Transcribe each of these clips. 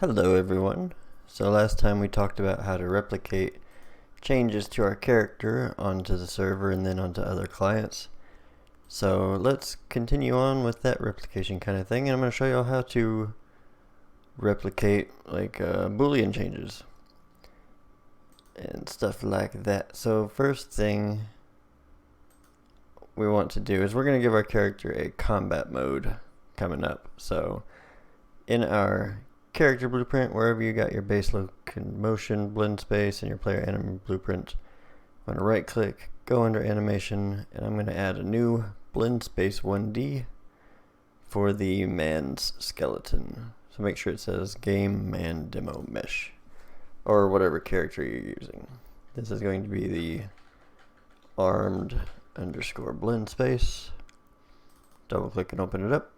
Hello everyone. So last time we talked about how to replicate changes to our character onto the server and then onto other clients. So let's continue on with that replication kind of thing, and I'm going to show you how to replicate like Boolean changes and stuff like that. So first thing we want to do is we're going to give our character a combat mode coming up. So in our character blueprint, wherever you got your base locomotion, blend space, and your player animation blueprint, I'm going to right click, go under animation, and I'm going to add a new blend space 1D for the man's skeleton. So make sure it says game man demo mesh, or whatever character you're using. This is going to be the armed underscore blend space. Double click and open it up.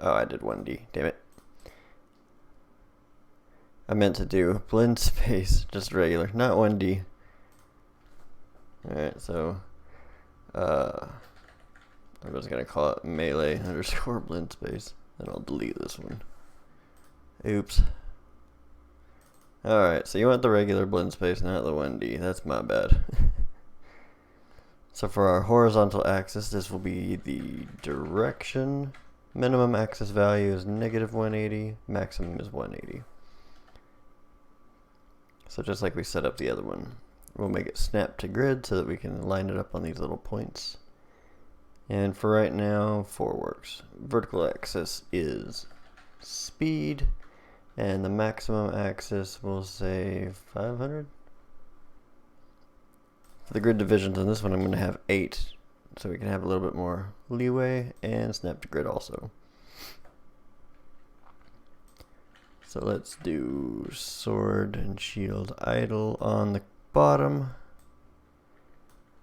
Oh, I did 1D, damn it. I meant to do blend space, just regular, not 1D. Alright, so I'm just gonna call it melee underscore blend space. Then I'll delete this one. Oops. Alright, so you want the regular blend space, not the 1D. That's my bad. So for our horizontal axis, this will be the direction. Minimum axis value is -180, maximum is 180. So just like we set up the other one, we'll make it snap to grid so that we can line it up on these little points. And for right now, 4 works. Vertical axis is speed, and the maximum axis will say 500. For the grid divisions on this one, I'm going to have 8. So we can have a little bit more leeway, and snap to grid also. So let's do sword and shield idle on the bottom.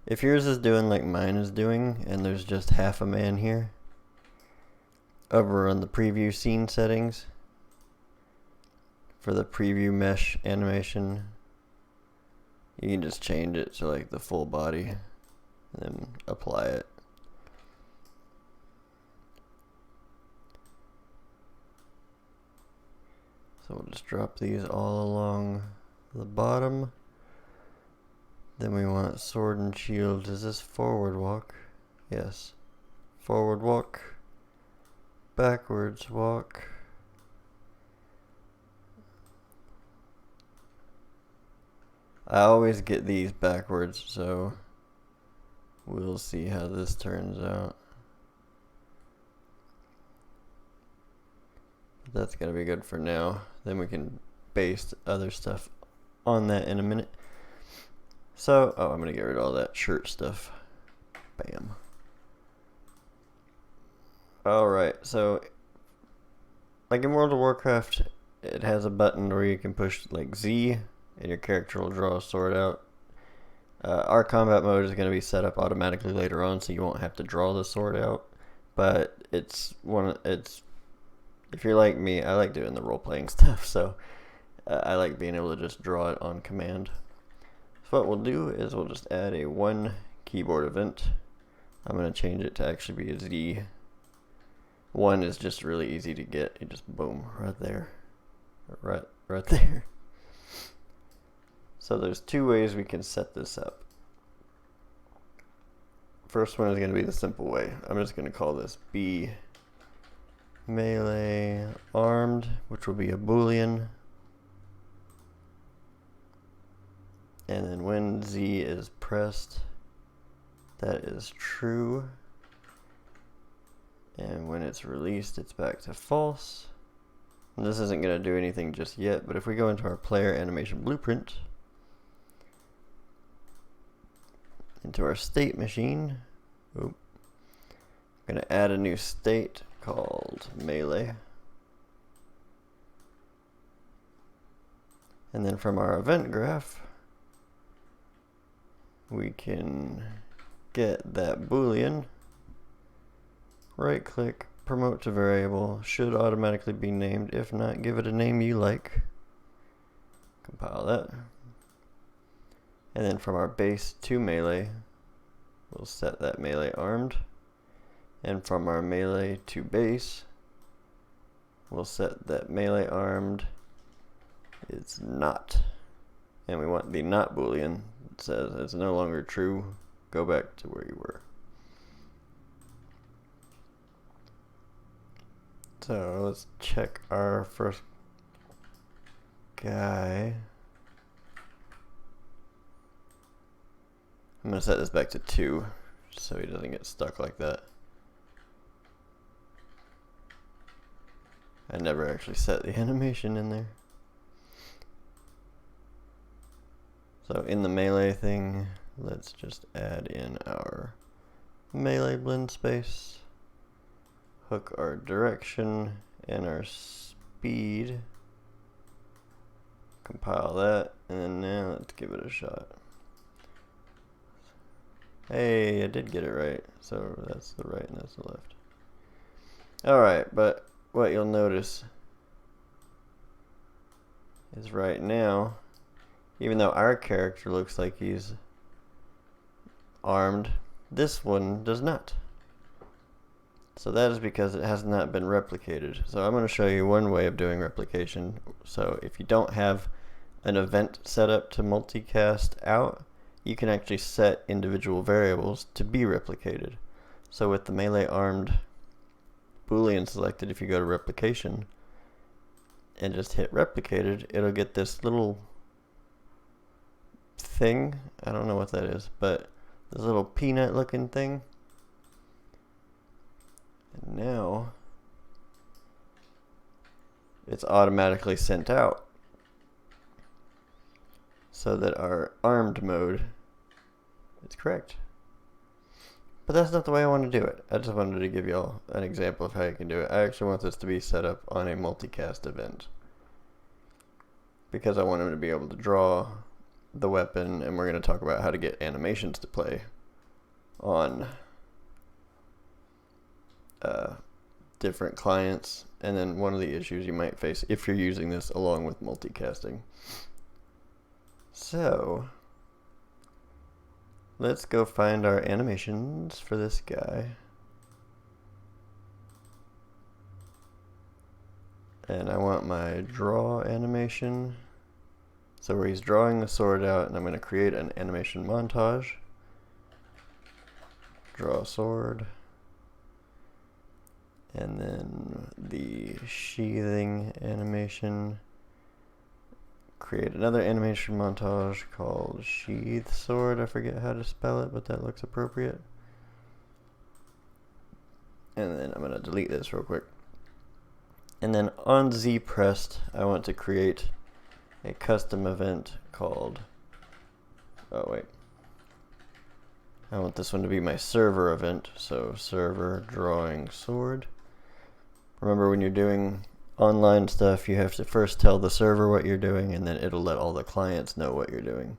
If yours is doing like mine is doing, and there's just half a man here, over on the preview scene settings, for the preview mesh animation, you can just change it to like the full body, and then apply it. So we'll just drop these all along the bottom. Then we want sword and shield. Is this forward walk? Yes. Forward walk. Backwards walk. I always get these backwards, so we'll see how this turns out. That's gonna be good for now. Then we can base other stuff on that in a minute. So, I'm gonna get rid of all that shirt stuff. Bam. Alright, so like in World of Warcraft, it has a button where you can push like Z and your character will draw a sword out. Our combat mode is going to be set up automatically later on, so you won't have to draw the sword out. But if you're like me, I like doing the role-playing stuff, so I like being able to just draw it on command. So what we'll do is we'll just add a 1 keyboard event. I'm going to change it to actually be a Z. 1 is just really easy to get. You just boom, right there. Right there. So there's 2 ways we can set this up. First one is going to be the simple way. I'm just going to call this B melee armed, which will be a Boolean. And then when Z is pressed, that is true. And when it's released, it's back to false. And this isn't going to do anything just yet, but if we go into our player animation blueprint, into our state machine, I'm going to add a new state called melee. And then from our event graph, we can get that Boolean, right click, promote to variable, should automatically be named. If not, give it a name you like. Compile that. And then from our base to melee, we'll set that melee armed. And from our melee to base, we'll set that melee armed is not. And we want the not Boolean. It says it's no longer true. Go back to where you were. So let's check our first guy. I'm going to set this back to 2 so he doesn't get stuck like that. I never actually set the animation in there. So in the melee thing, let's just add in our melee blend space, hook our direction and our speed, compile that, and then now let's give it a shot. Hey, I did get it right. So that's the right and that's the left. Alright, but what you'll notice is right now, even though our character looks like he's armed, this one does not. So that is because it has not been replicated. So I'm going to show you one way of doing replication. So if you don't have an event set up to multicast out, you can actually set individual variables to be replicated. So with the melee armed Boolean selected, if you go to replication and just hit replicated, it'll get this little thing. I don't know what that is, but this little peanut looking thing. And now it's automatically sent out so that our armed mode is correct. But that's not the way I want to do it. I just wanted to give you all an example of how you can do it. I actually want this to be set up on a multicast event because I want him to be able to draw the weapon, and we're going to talk about how to get animations to play on different clients, and then one of the issues you might face if you're using this along with multicasting. So let's go find our animations for this guy. And I want my draw animation. So where he's drawing the sword out, and I'm going to create an animation montage. Draw sword. And then the sheathing animation. Create another animation montage called sheath sword. I forget how to spell it, but that looks appropriate. And then I'm going to delete this real quick. And then on Z pressed, I want to create a custom event called, oh wait, I want this one to be my server event. So server drawing sword. Remember, when you're doing online stuff, you have to first tell the server what you're doing, and then it'll let all the clients know what you're doing.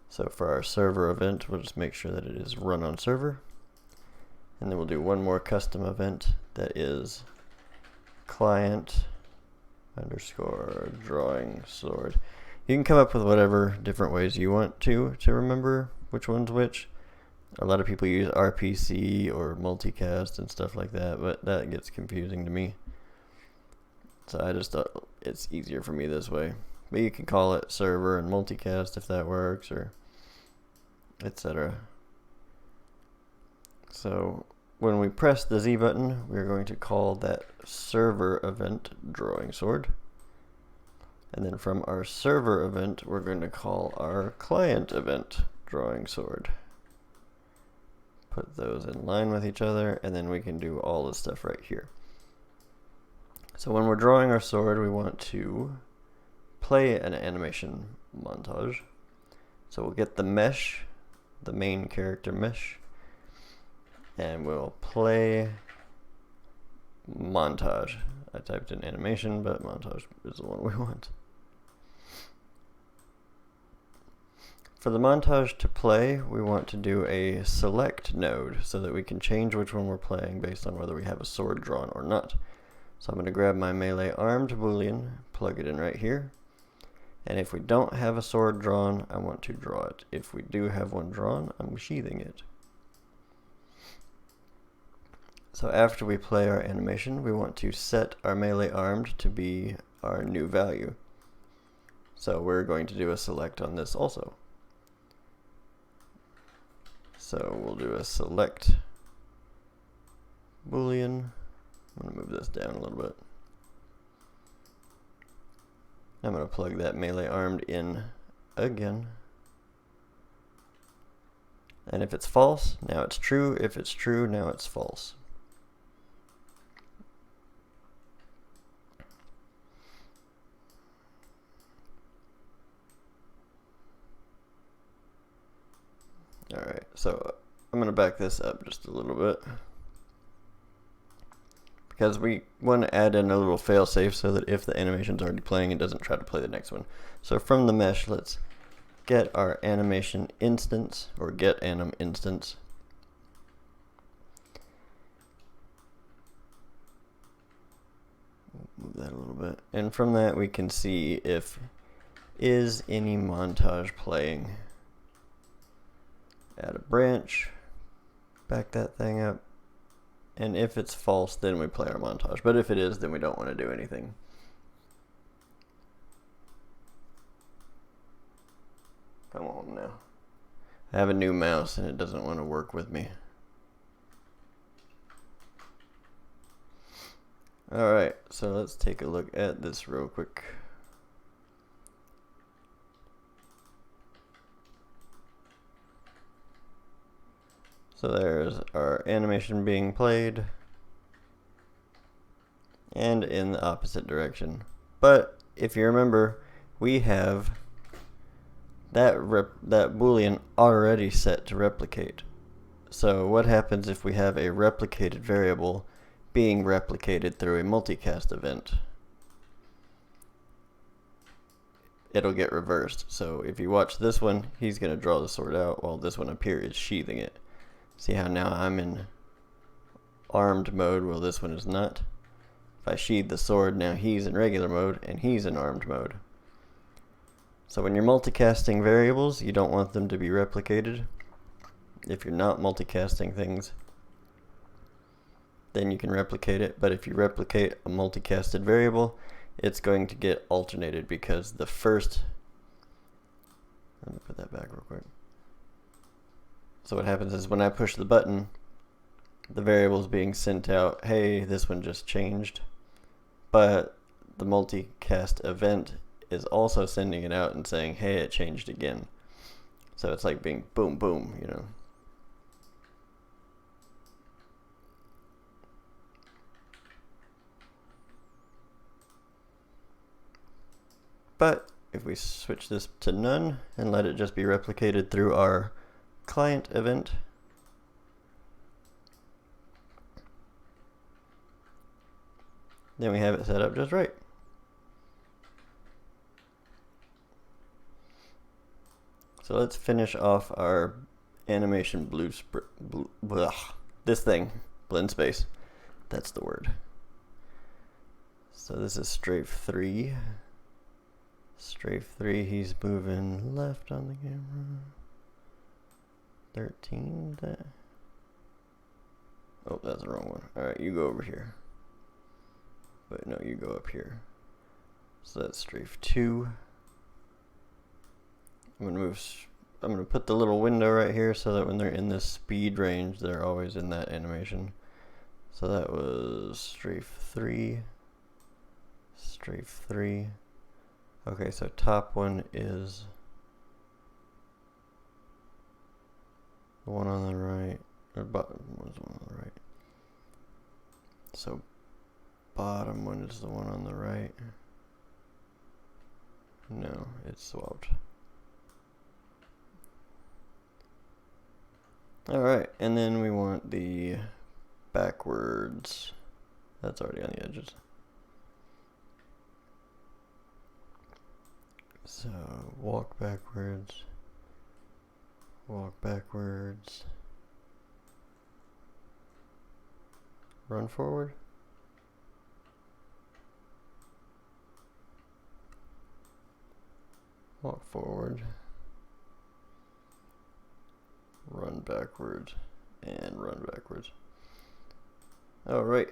So for our server event, we'll just make sure that it is run on server. And then we'll do one more custom event that is client underscore drawing sword. You can come up with whatever different ways you want to remember which one's which. A lot of people use RPC or multicast and stuff like that, but that gets confusing to me. So I just thought it's easier for me this way. But you can call it server and multicast if that works, or etc. So when we press the Z button, we're going to call that server event drawing sword. And then from our server event, we're going to call our client event drawing sword. Put those in line with each other, and then we can do all this stuff right here. So when we're drawing our sword, we want to play an animation montage. So we'll get the mesh, the main character mesh, and we'll play montage. I typed in animation, but montage is the one we want. For the montage to play, we want to do a select node so that we can change which one we're playing based on whether we have a sword drawn or not. So I'm going to grab my melee armed Boolean, plug it in right here. And if we don't have a sword drawn, I want to draw it. If we do have one drawn, I'm sheathing it. So after we play our animation, we want to set our melee armed to be our new value. So we're going to do a select on this also. So we'll do a select Boolean. I'm going to move this down a little bit. I'm going to plug that melee armed in again. And if it's false, now it's true. If it's true, now it's false. Alright, so I'm going to back this up just a little bit, because we want to add in a little failsafe so that if the animation's already playing, it doesn't try to play the next one. So from the mesh, let's get our animation instance, or get anim instance. Move that a little bit. And from that we can see if is any montage playing. Add a branch, back that thing up, and if it's false, then we play our montage. But if it is, then we don't want to do anything. Come on now. I have a new mouse and it doesn't want to work with me. Alright, so let's take a look at this real quick. So there's our animation being played, and in the opposite direction. But if you remember, we have that Boolean already set to replicate. So what happens if we have a replicated variable being replicated through a multicast event? It'll get reversed. So if you watch this one, he's going to draw the sword out while this one up here is sheathing it. See how now I'm in armed mode while this one is not? If I sheathe the sword, now he's in regular mode and he's in armed mode. So when you're multicasting variables, you don't want them to be replicated. If you're not multicasting things, then you can replicate it. But if you replicate a multicasted variable, it's going to get alternated because the first... Let me put that back real quick. So what happens is when I push the button, the variable is being sent out, hey, this one just changed. But the multicast event is also sending it out and saying, hey, it changed again. So it's like being boom, boom, you know. But if we switch this to none and let it just be replicated through our client event, then we have it set up just right. So let's finish off our animation this thing, blend space. That's the word. So this is strafe 3. Strafe 3, he's moving left on the camera. 13, that. Oh, that's the wrong one. Alright, you go over here. But no, you go up here. So that's strafe 2. I'm gonna put the little window right here so that when they're in this speed range, they're always in that animation. So that was strafe 3. Strafe 3. Okay, so top one is the one on the right, or bottom one's the one on the right. So bottom one is the one on the right. No, it's swapped. Alright, and then we want the backwards. That's already on the edges. So walk backwards, run forward. Walk forward, run backwards, and run backwards. All right.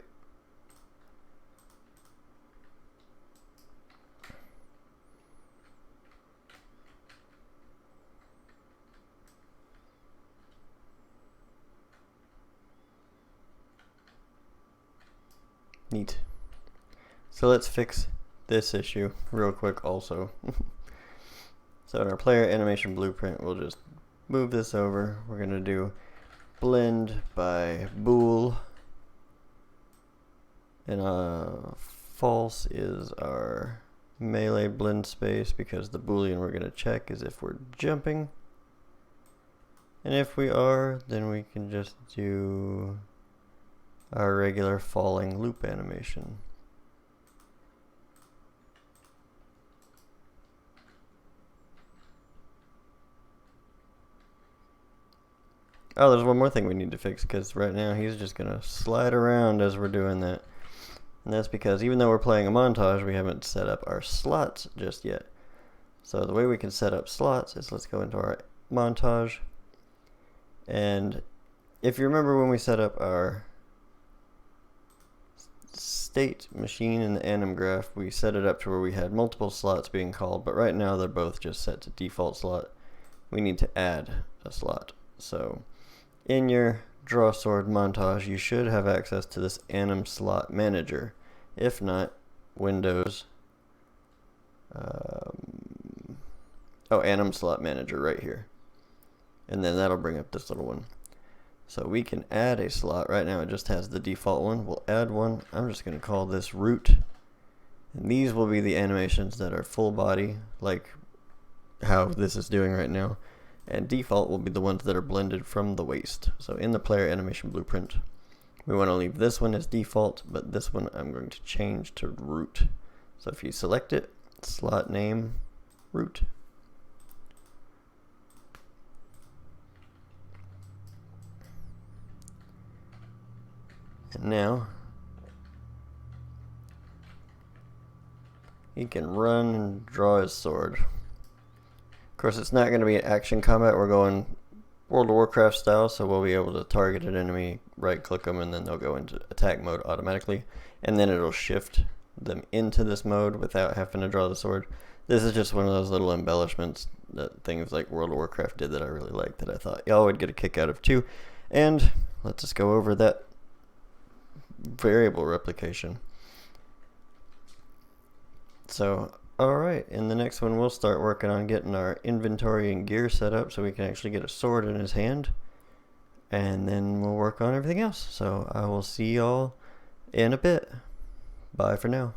Neat. So let's fix this issue real quick also. So in our player animation blueprint, we'll just move this over. We're going to do blend by bool. And false is our melee blend space, because the boolean we're going to check is if we're jumping. And if we are, then we can just do our regular falling loop animation. Oh, there's one more thing we need to fix, because right now he's just going to slide around as we're doing that. And that's because even though we're playing a montage, we haven't set up our slots just yet. So the way we can set up slots is, let's go into our montage. And if you remember when we set up our state machine in the anim graph, we set it up to where we had multiple slots being called, but right now they're both just set to default slot. We need to add a slot. So in your draw sword montage, you should have access to this anim slot manager. If not, Windows, anim slot manager right here. And then that'll bring up this little one. So we can add a slot. Right now it just has the default one. We'll add one. I'm just going to call this root. And these will be the animations that are full body, like how this is doing right now. And default will be the ones that are blended from the waist. So in the player animation blueprint, we want to leave this one as default, but this one I'm going to change to root. So if you select it, slot name, root. And now he can run and draw his sword. Of course, it's not going to be an action combat. We're going World of Warcraft style, so we'll be able to target an enemy, right click them, and then they'll go into attack mode automatically. And then it'll shift them into this mode without having to draw the sword. This is just one of those little embellishments that things like World of Warcraft did that I really liked, that I thought y'all would get a kick out of too. And let's just go over that variable replication. So, alright, in the next one we'll start working on getting our inventory and gear set up so we can actually get a sword in his hand. And then we'll work on everything else. So I will see y'all in a bit. Bye for now.